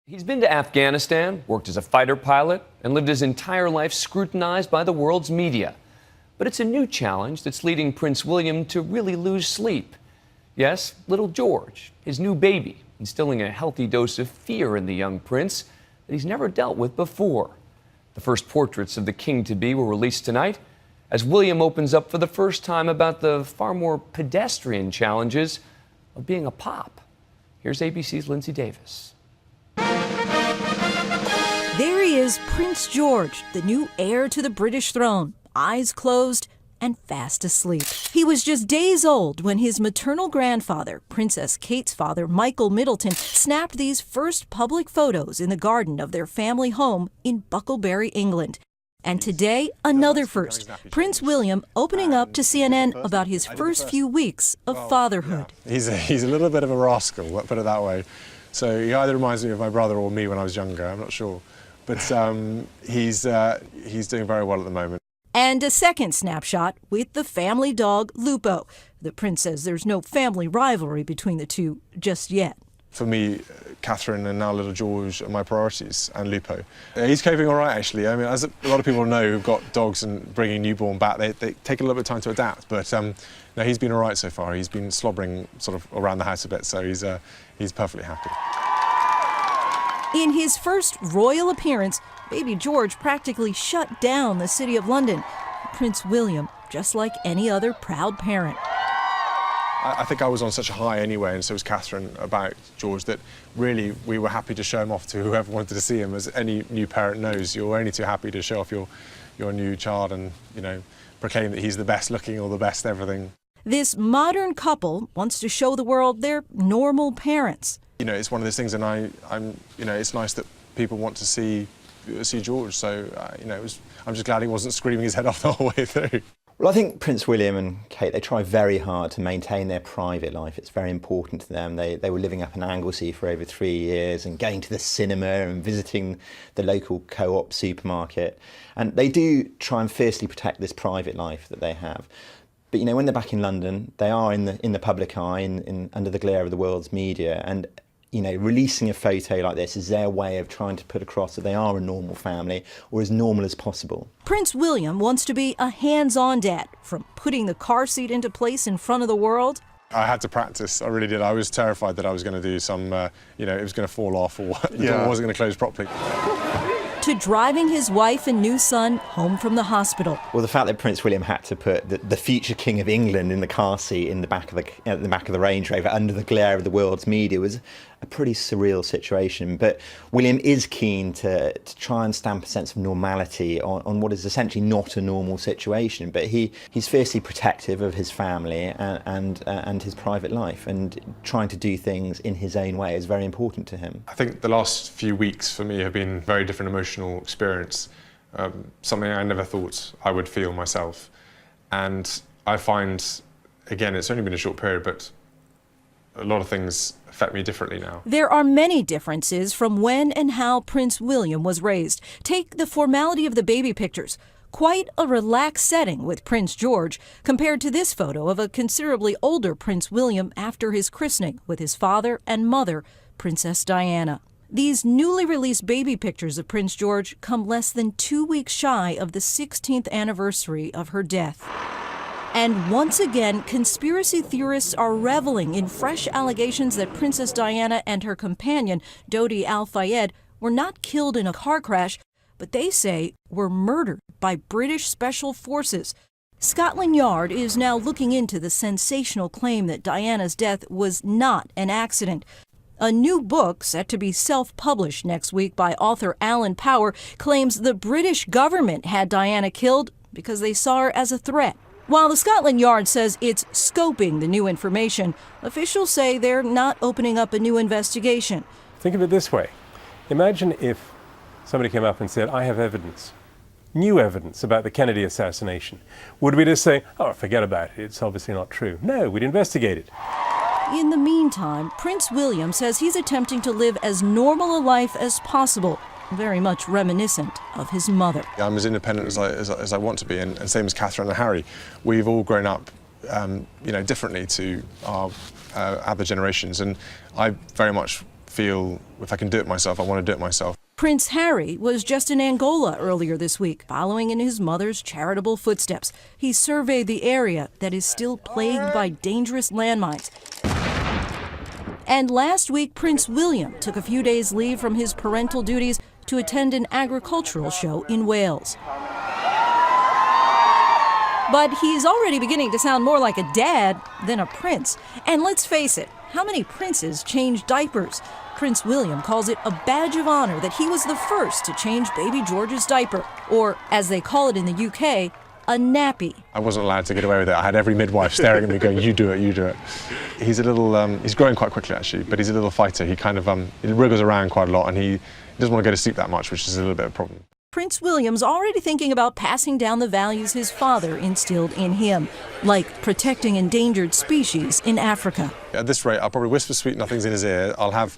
He's been to Afghanistan, worked as a fighter pilot, and lived his entire life scrutinized by the world's media. But it's a new challenge that's leading Prince William to really lose sleep. Yes, little George, his new baby, instilling a healthy dose of fear in the young prince that he's never dealt with before. The first portraits of the king-to-be were released tonight as William opens up for the first time about the far more pedestrian challenges of being a pop. Here's ABC's Lindsay Davis. There he is, Prince George, the new heir to the British throne, eyes closed and fast asleep. He was just days old when his maternal grandfather, Princess Kate's father, Michael Middleton, snapped these first public photos in the garden of their family home in Bucklebury, England. And today, another first, Prince William opening up to CNN about his first few weeks of fatherhood. He's a little bit of a rascal, let's put it that way. So he either reminds me of my brother or me when I was younger, I'm not sure. But he's doing very well at the moment. And a second snapshot with the family dog, Lupo. The prince says there's no family rivalry between the two just yet. For me, Catherine and now little George are my priorities, and Lupo. He's coping all right, actually. I mean, as a lot of people know who've got dogs and bringing newborn back, they take a little bit of time to adapt. But no, he's been all right so far. He's been slobbering sort of around the house a bit, so he's perfectly happy. In his first royal appearance, baby George practically shut down the city of London. Prince William, just like any other proud parent. I think I was on such a high anyway, and so was Catherine, about George, that really we were happy to show him off to whoever wanted to see him. As any new parent knows, you're only too happy to show off your new child and, you know, proclaim that he's the best looking or the best everything. This modern couple wants to show the world they're normal parents. You know, it's one of those things, and you know, it's nice that people want to see George. So, you know, I'm just glad he wasn't screaming his head off the whole way through. Well, I think Prince William and Kate, they try very hard to maintain their private life. It's very important to them. They were living up in Anglesey for over 3 years and going to the cinema and visiting the local co-op supermarket. And they do try and fiercely protect this private life that they have. But, you know, when they're back in London, they are in the public eye, under the glare of the world's media. And, you know, releasing a photo like this is their way of trying to put across that they are a normal family, or as normal as possible. Prince William wants to be a hands-on dad, from putting the car seat into place in front of the world. I had to practice, I really did. I was terrified that I was going to do some, you know, it was going to fall off, or the door wasn't going to close properly. To driving his wife and new son home from the hospital. Well, the fact that Prince William had to put the future King of England in the car seat in the back of the Range Rover under the glare of the world's media was a pretty surreal situation. But William is keen to try and stamp a sense of normality on what is essentially not a normal situation. But he's fiercely protective of his family and his private life, and trying to do things in his own way is very important to him. I think the last few weeks for me have been a very different emotional experience, something I never thought I would feel myself. And I find, again, it's only been a short period, but a lot of things affect me differently now. There are many differences from when and how Prince William was raised. Take the formality of the baby pictures. Quite a relaxed setting with Prince George compared to this photo of a considerably older Prince William after his christening with his father and mother, Princess Diana. These newly released baby pictures of Prince George come less than 2 weeks shy of the 16th anniversary of her death. And once again, conspiracy theorists are reveling in fresh allegations that Princess Diana and her companion, Dodi Al-Fayed, were not killed in a car crash, but they say were murdered by British special forces. Scotland Yard is now looking into the sensational claim that Diana's death was not an accident. A new book, set to be self-published next week by author Alan Power, claims the British government had Diana killed because they saw her as a threat. While the Scotland Yard says it's scoping the new information, officials say they're not opening up a new investigation. Think of it this way. Imagine if somebody came up and said, I have evidence, new evidence about the Kennedy assassination. Would we just say, oh, forget about it, it's obviously not true? No, we'd investigate it. In the meantime, Prince William says he's attempting to live as normal a life as possible, very much reminiscent of his mother. I'm as independent as I want to be, and same as Catherine and Harry. We've all grown up, you know, differently to our other generations, and I very much feel if I can do it myself, I want to do it myself. Prince Harry was just in Angola earlier this week, following in his mother's charitable footsteps. He surveyed the area that is still plagued by dangerous landmines. And last week, Prince William took a few days' leave from his parental duties to attend an agricultural show in Wales. But he's already beginning to sound more like a dad than a prince. And let's face it, how many princes change diapers? Prince William calls it a badge of honor that he was the first to change baby George's diaper, or as they call it in the UK, a nappy. I wasn't allowed to get away with it. I had every midwife staring at me going, you do it, you do it. He's a little, he's growing quite quickly actually, but he's a little fighter. He kind of, he wriggles around quite a lot and he doesn't want to go to sleep that much, which is a little bit of a problem. Prince William's already thinking about passing down the values his father instilled in him, like protecting endangered species in Africa. At this rate, I'll probably whisper sweet nothings in his ear. I'll have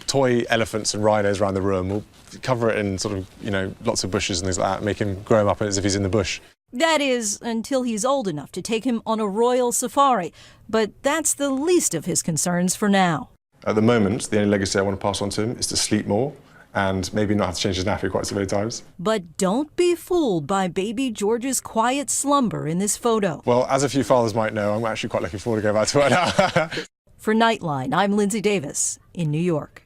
toy elephants and rhinos around the room. We'll cover it in sort of, lots of bushes and things like that, make him grow him up as if he's in the bush. That is, until he's old enough to take him on a royal safari. But that's the least of his concerns for now. At the moment, the only legacy I want to pass on to him is to sleep more and maybe not have to change his nappy quite so many times. But don't be fooled by baby George's quiet slumber in this photo. Well, as a few fathers might know, I'm actually quite looking forward to going back to work now. For Nightline, I'm Lindsay Davis in New York.